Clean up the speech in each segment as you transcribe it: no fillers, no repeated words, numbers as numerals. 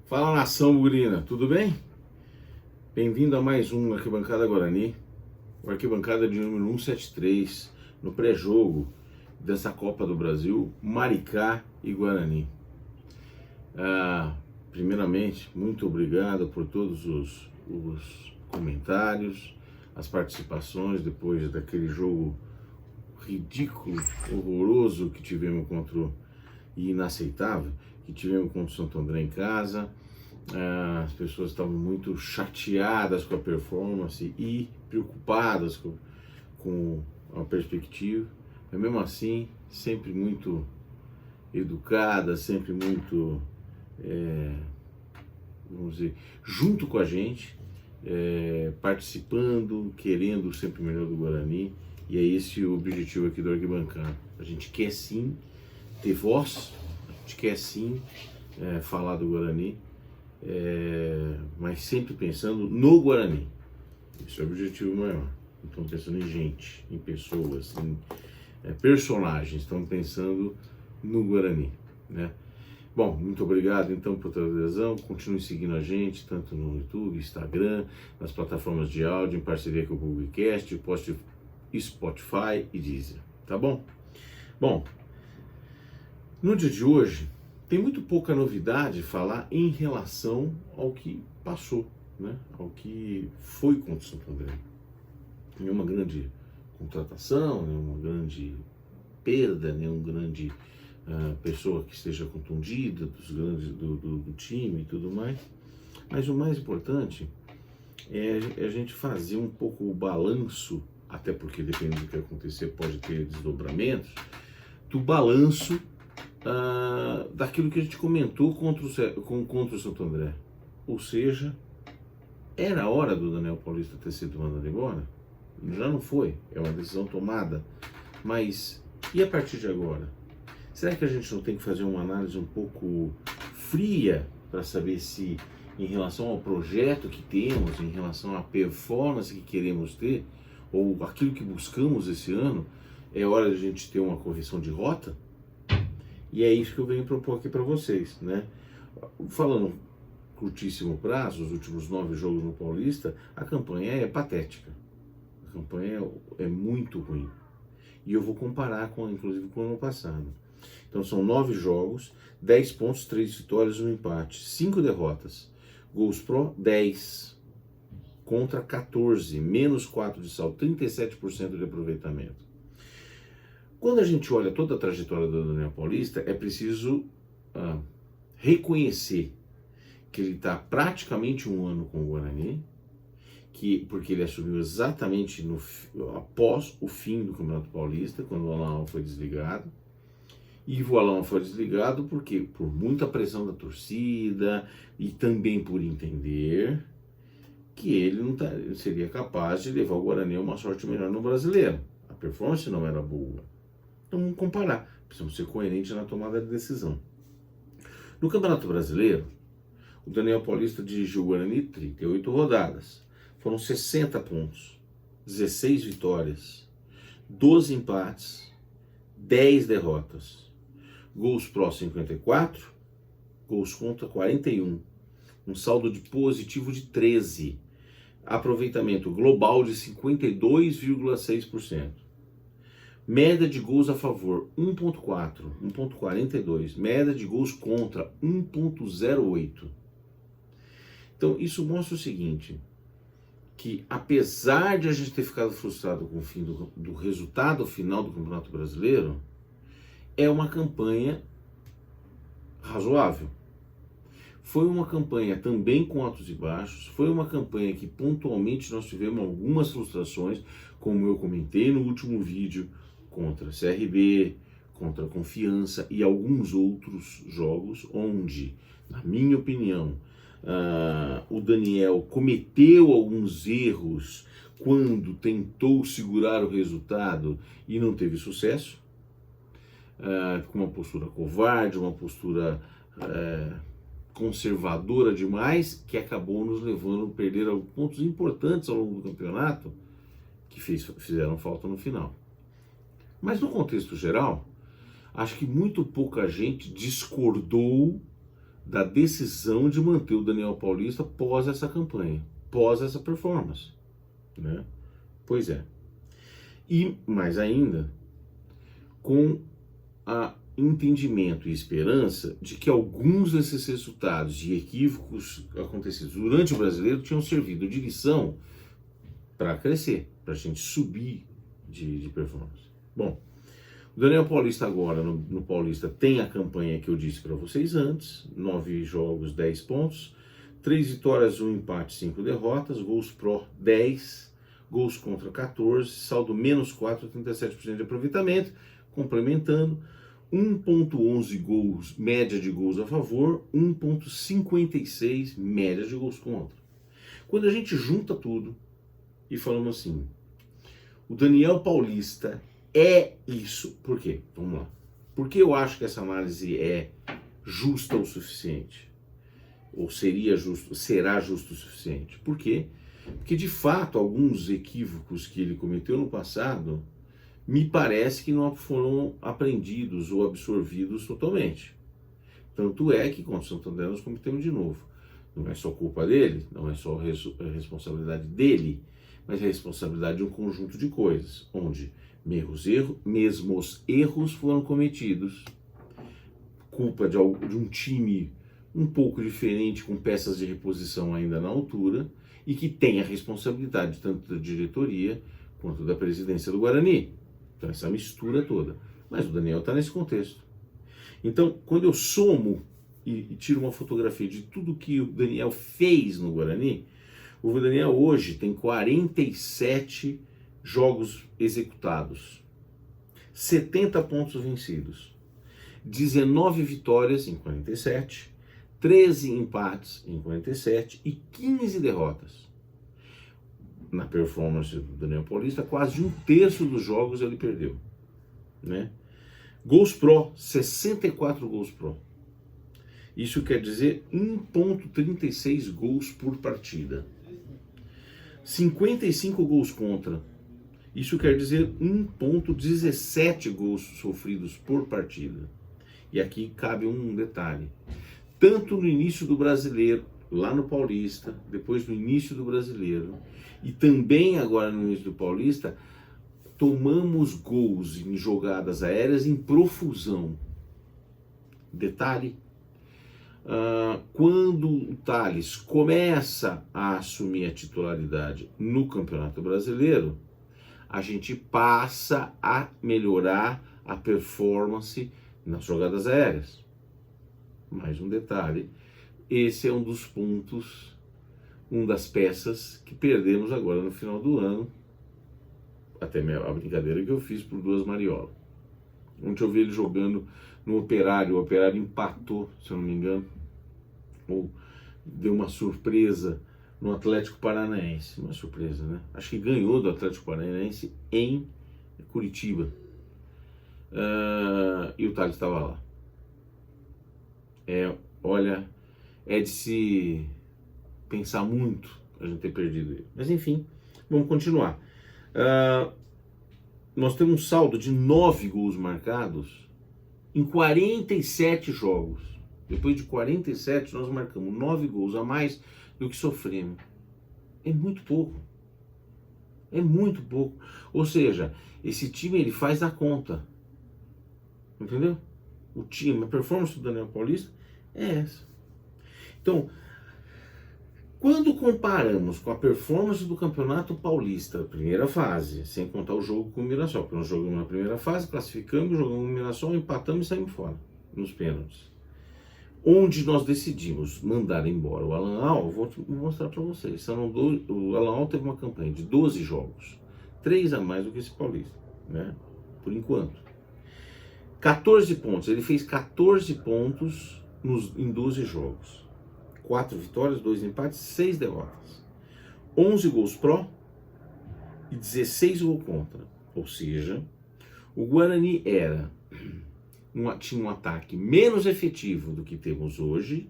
Fala, nação burina, tudo bem? Bem-vindo a mais um Arquibancada Guarani, o Arquibancada de número 173, no pré-jogo dessa Copa do Brasil, Maricá e Guarani. Primeiramente, muito obrigado por todos os comentários, as participações depois daquele jogo ridículo, horroroso que tivemos e inaceitável, que tivemos contra o Santo André em casa. As pessoas estavam muito chateadas com a performance e preocupadas com a perspectiva, mas mesmo assim, sempre muito educadas, sempre muito, vamos dizer, junto com a gente, participando, querendo sempre o melhor do Guarani, e é esse o objetivo aqui do Arquibancada. A gente quer sim ter voz, a gente quer sim falar do Guarani, mas sempre pensando no Guarani. Esse é o objetivo maior. Estão pensando em gente, em pessoas, em personagens, estão pensando no Guarani, né? Bom, muito obrigado então por toda a adesão. Continue seguindo a gente, tanto no YouTube, Instagram, nas plataformas de áudio, em parceria com o Googlecast, Spotify e Deezer, tá bom? Bom, no dia de hoje tem muito pouca novidade falar em relação ao que passou, né? Ao que foi contra o Santo André. Nenhuma grande contratação, nenhuma grande perda, nenhuma grande pessoa que esteja contundida do time e tudo mais. Mas o mais importante é a gente fazer um pouco o balanço, até porque dependendo do que acontecer pode ter desdobramentos, do balanço daquilo que a gente comentou contra o Santo André. Ou seja, era a hora do Daniel Paulista ter sido mandado embora? Já não foi, é uma decisão tomada, mas e a partir de agora? Será que a gente não tem que fazer uma análise um pouco fria para saber se, em relação ao projeto que temos, em relação à performance que queremos ter, ou aquilo que buscamos esse ano, é hora de a gente ter uma correção de rota? E é isso que eu venho propor aqui para vocês, né? Falando curtíssimo prazo, os últimos 9 jogos no Paulista, a campanha é patética. A campanha é muito ruim. E eu vou comparar inclusive com o ano passado. Então são 9 jogos, 10 pontos, 3 vitórias, 1 empate, 5 derrotas. Gols pró, 10 contra 14, menos 4 de saldo, 37% de aproveitamento. Quando a gente olha toda a trajetória do Daniel Paulista, é preciso reconhecer que ele está praticamente um ano com o Guarani, porque ele assumiu exatamente após o fim do Campeonato Paulista, quando o Alan foi desligado. E o Alan foi desligado porque por muita pressão da torcida e também por entender que ele não seria capaz de levar o Guarani a uma sorte melhor no Brasileiro. A performance não era boa. Então vamos comparar, precisamos ser coerentes na tomada de decisão. No Campeonato Brasileiro, o Daniel Paulista dirigiu o Guarani 38 rodadas. Foram 60 pontos, 16 vitórias, 12 empates, 10 derrotas. Gols pró 54, gols contra 41. Um saldo de positivo de 13. Aproveitamento global de 52,6%. Média de gols a favor, 1.4, 1.42. Média de gols contra, 1.08. Então, isso mostra o seguinte, que apesar de a gente ter ficado frustrado com o fim do resultado final do Campeonato Brasileiro, é uma campanha razoável. Foi uma campanha também com altos e baixos, foi uma campanha que pontualmente nós tivemos algumas frustrações, como eu comentei no último vídeo, contra CRB, contra Confiança e alguns outros jogos onde, na minha opinião, o Daniel cometeu alguns erros quando tentou segurar o resultado e não teve sucesso, com uma postura covarde, uma postura conservadora demais, que acabou nos levando a perder alguns pontos importantes ao longo do campeonato, que fizeram falta no final. Mas no contexto geral, acho que muito pouca gente discordou da decisão de manter o Daniel Paulista pós essa campanha, pós essa performance, né? Pois é. E, mais ainda, com a entendimento e esperança de que alguns desses resultados e equívocos acontecidos durante o Brasileiro tinham servido de lição para crescer, para a gente subir de performance. Bom, o Daniel Paulista agora, no Paulista, tem a campanha que eu disse para vocês antes, 9 jogos, 10 pontos, 3 vitórias, 1 empate, 5 derrotas, gols pró 10, gols contra 14, saldo menos 4, 37% de aproveitamento, complementando, 1.11 gols, média de gols a favor, 1.56 média de gols contra. Quando a gente junta tudo e falamos assim, o Daniel Paulista é isso. Por quê? Vamos lá. Porque eu acho que essa análise é justa o suficiente? Ou seria justo, será justo o suficiente? Por quê? Porque de fato alguns equívocos que ele cometeu no passado me parece que não foram aprendidos ou absorvidos totalmente. Tanto é que contra o Santander nós cometemos de novo. Não é só culpa dele, não é só responsabilidade dele, mas é responsabilidade de um conjunto de coisas, onde mesmos erros foram cometidos, culpa de um time um pouco diferente, com peças de reposição ainda na altura, e que tem a responsabilidade tanto da diretoria quanto da presidência do Guarani. Então essa mistura toda. Mas o Daniel está nesse contexto. Então, quando eu somo e tiro uma fotografia de tudo que o Daniel fez no Guarani, o Daniel hoje tem 47 jogos executados, 70 pontos vencidos, 19 vitórias em 47, 13 empates em 47 e 15 derrotas. Na performance do Daniel Paulista, quase um terço dos jogos ele perdeu, né? Gols pró, 64 gols pró. Isso quer dizer 1.36 gols por partida. 55 gols contra. Isso quer dizer 1.17 gols sofridos por partida. E aqui cabe um detalhe. Tanto no início do Brasileiro, lá no Paulista, depois no início do Brasileiro, e também agora no início do Paulista, tomamos gols em jogadas aéreas em profusão. Detalhe, quando o Tales começa a assumir a titularidade no Campeonato Brasileiro, a gente passa a melhorar a performance nas jogadas aéreas. Mais um detalhe, esse é um dos pontos, uma das peças que perdemos agora no final do ano, até a brincadeira que eu fiz por 2 mariolas. Ontem eu vi ele jogando no Operário, o Operário empatou, se eu não me engano, ou deu uma surpresa no Atlético Paranaense, uma surpresa, né? Acho que ganhou do Atlético Paranaense em Curitiba, e o Thales estava lá. Olha, é de se pensar muito a gente ter perdido ele. Mas enfim, vamos continuar. Nós temos um saldo de 9 gols marcados em 47 jogos. Depois de 47, nós marcamos 9 gols a mais do que sofremos. É muito pouco. É muito pouco. Ou seja, esse time ele faz a conta. Entendeu? O time, a performance do Daniel Paulista é essa. Então, quando comparamos com a performance do Campeonato Paulista, primeira fase, sem contar o jogo com o Mirassol, porque nós jogamos na primeira fase, classificamos, jogamos no Mirassol, empatamos e saímos fora, nos pênaltis. Onde nós decidimos mandar embora o Alan Al, vou mostrar para vocês. O Alan Al teve uma campanha de 12 jogos, 3 a mais do que esse Paulista, né? Por enquanto. 14 pontos, ele fez 14 pontos em 12 jogos. 4 vitórias, 2 empates, 6 derrotas. 11 gols pró e 16 gols contra. Ou seja, o Guarani tinha um ataque menos efetivo do que temos hoje,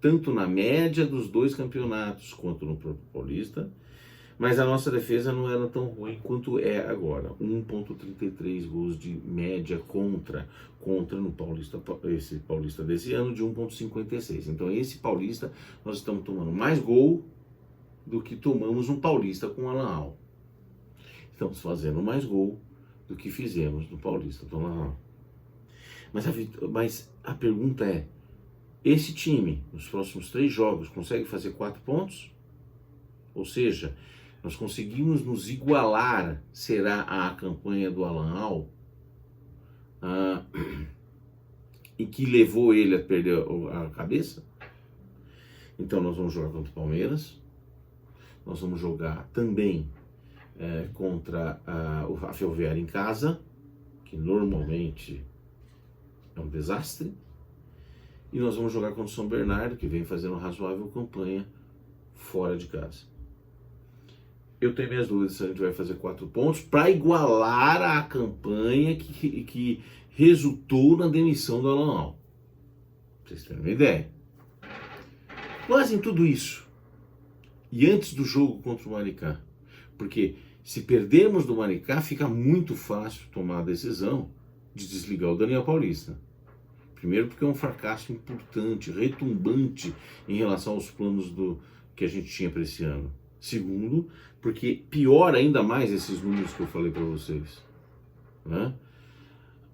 tanto na média dos 2 campeonatos quanto no próprio Paulista, Mas a nossa defesa não era tão ruim quanto é agora. 1,33 gols de média contra no Paulista, esse Paulista desse ano de 1,56. Então esse Paulista nós estamos tomando mais gol do que tomamos um Paulista com o Alan Al. Estamos fazendo mais gol do que fizemos no Paulista com o Alan Al. Mas a pergunta é, esse time, nos próximos 3 jogos, consegue fazer 4 pontos? Ou seja, nós conseguimos nos igualar, será a campanha do Alan Al, e que levou ele a perder a cabeça? Então nós vamos jogar contra o Palmeiras, nós vamos jogar também contra a Ferroviária em casa, que normalmente é um desastre, e nós vamos jogar contra o São Bernardo, que vem fazendo razoável campanha fora de casa. Eu tenho minhas dúvidas se a gente vai fazer 4 pontos para igualar a campanha que resultou na demissão do Alan Al. Pra vocês terem uma ideia. Mas em tudo isso, e antes do jogo contra o Maricá, porque se perdermos do Maricá, fica muito fácil tomar a decisão de desligar o Daniel Paulista. Primeiro porque é um fracasso importante, retumbante em relação aos planos que a gente tinha para esse ano. Segundo, porque piora ainda mais esses números que eu falei para vocês, né?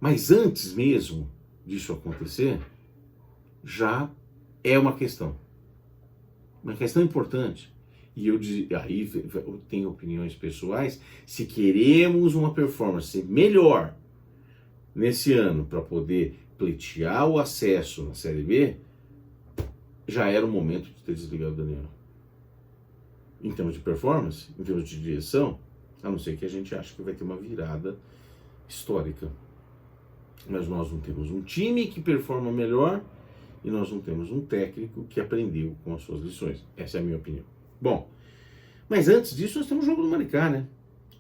Mas antes mesmo disso acontecer, já é uma questão importante. E aí eu tenho opiniões pessoais, se queremos uma performance melhor nesse ano para poder pleitear o acesso na Série B, já era o momento de ter desligado o Daniel. Em termos de performance, em termos de direção, a não ser que a gente ache que vai ter uma virada histórica. Mas nós não temos um time que performa melhor e nós não temos um técnico que aprendeu com as suas lições. Essa é a minha opinião. Bom, mas antes disso nós temos o jogo do Maricá, né?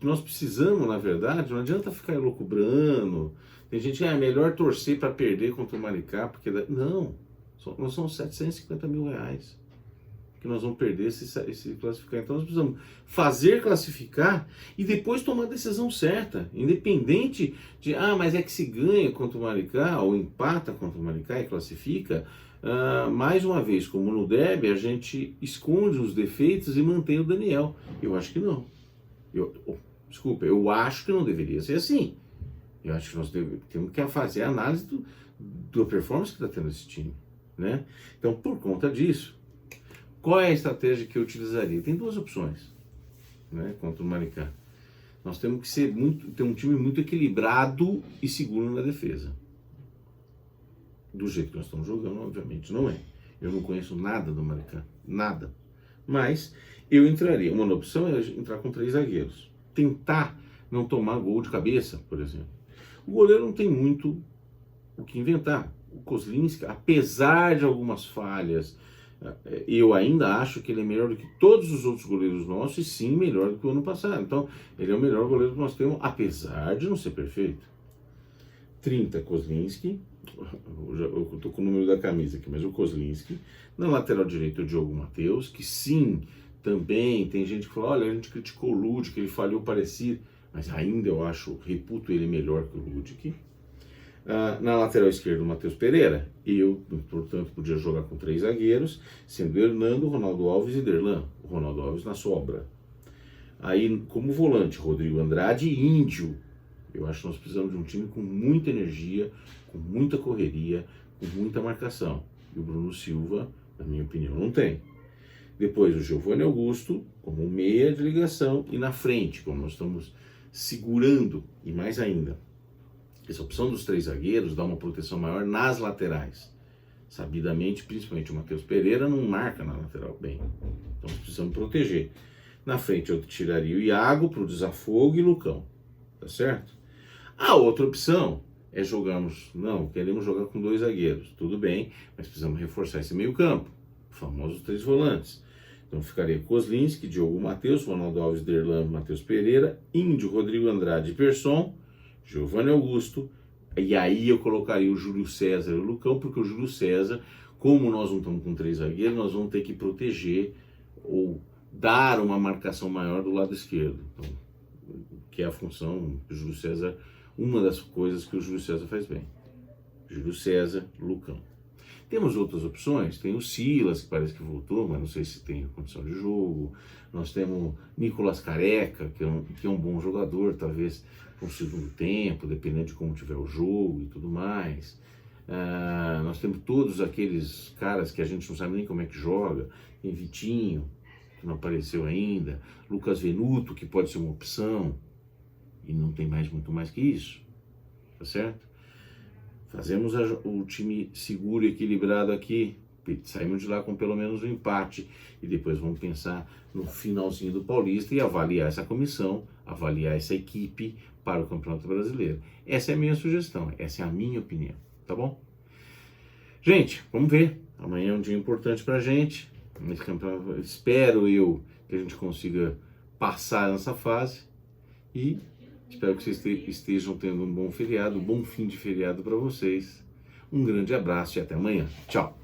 Nós precisamos, na verdade, não adianta ficar elucubrando. Tem gente que é melhor torcer para perder contra o Maricá, porque... Não, nós somos R$750 mil que nós vamos perder se classificar. Então nós precisamos fazer classificar e depois tomar a decisão certa, independente de, mas é que se ganha contra o Maricá ou empata contra o Maricá e classifica, mais uma vez, como no derby, a gente esconde os defeitos e mantém o Daniel. Eu acho que não. Desculpa, eu acho que não deveria ser assim. Eu acho que nós temos que fazer a análise da performance que está tendo esse time, né? Então, por conta disso, qual é a estratégia que eu utilizaria? Tem 2 opções, né, contra o Maricá. Nós temos que ter um time muito equilibrado e seguro na defesa. Do jeito que nós estamos jogando, obviamente, não é. Eu não conheço nada do Maricá, nada. Mas eu entraria. Uma opção é entrar com 3 zagueiros. Tentar não tomar gol de cabeça, por exemplo. O goleiro não tem muito o que inventar. O Kozlinski, apesar de algumas falhas, eu ainda acho que ele é melhor do que todos os outros goleiros nossos e sim melhor do que o ano passado. Então, ele é o melhor goleiro que nós temos, apesar de não ser perfeito. 30, Kozlinski. Eu estou com o número da camisa aqui, mas o Kozlinski. Na lateral direita, o Diogo Matheus, que sim, também tem gente que fala, olha, a gente criticou o Ludic, ele falhou parecido, mas ainda eu reputo ele melhor que o Ludic. Na lateral esquerda, o Matheus Pereira. Eu, portanto, podia jogar com 3 zagueiros, sendo Hernando, Ronaldo Alves e Derlan. O Ronaldo Alves na sobra. Aí, como volante, Rodrigo Andrade e Índio. Eu acho que nós precisamos de um time com muita energia, com muita correria, com muita marcação. E o Bruno Silva, na minha opinião, não tem. Depois o Giovanni Augusto, como meia de ligação, e na frente, como nós estamos segurando, e mais ainda, essa opção dos 3 zagueiros dá uma proteção maior nas laterais. Sabidamente, principalmente o Matheus Pereira não marca na lateral bem. Então nós precisamos proteger. Na frente eu tiraria o Iago para o desafogo e Lucão. Tá certo? A outra opção é queremos jogar com 2 zagueiros. Tudo bem, mas precisamos reforçar esse meio campo. Os famosos 3 volantes. Então ficaria Kozlinski, Diogo Matheus, Ronaldo Alves, Derlan, Matheus Pereira, Índio, Rodrigo Andrade e Persson, Giovanni Augusto, e aí eu colocaria o Júlio César e o Lucão, porque o Júlio César, como nós não estamos com 3 zagueiros, nós vamos ter que proteger ou dar uma marcação maior do lado esquerdo, então, que é a função do Júlio César, uma das coisas que o Júlio César faz bem. Júlio César, Lucão. Temos outras opções, tem o Silas, que parece que voltou, mas não sei se tem condição de jogo. Nós temos Nicolas Careca, que é um bom jogador, talvez com o segundo tempo, dependendo de como tiver o jogo e tudo mais. Nós temos todos aqueles caras que a gente não sabe nem como é que joga. Tem Vitinho, que não apareceu ainda, Lucas Venuto, que pode ser uma opção, e não tem muito mais que isso, tá certo? Fazemos o time seguro e equilibrado aqui, saímos de lá com pelo menos um empate, e depois vamos pensar no finalzinho do Paulista e avaliar essa comissão, avaliar essa equipe para o Campeonato Brasileiro. Essa é a minha sugestão, essa é a minha opinião, tá bom? Gente, vamos ver, amanhã é um dia importante pra gente, nesse campeonato, espero eu que a gente consiga passar nessa fase, e espero que vocês estejam tendo um bom feriado, um bom fim de feriado para vocês. Um grande abraço e até amanhã. Tchau!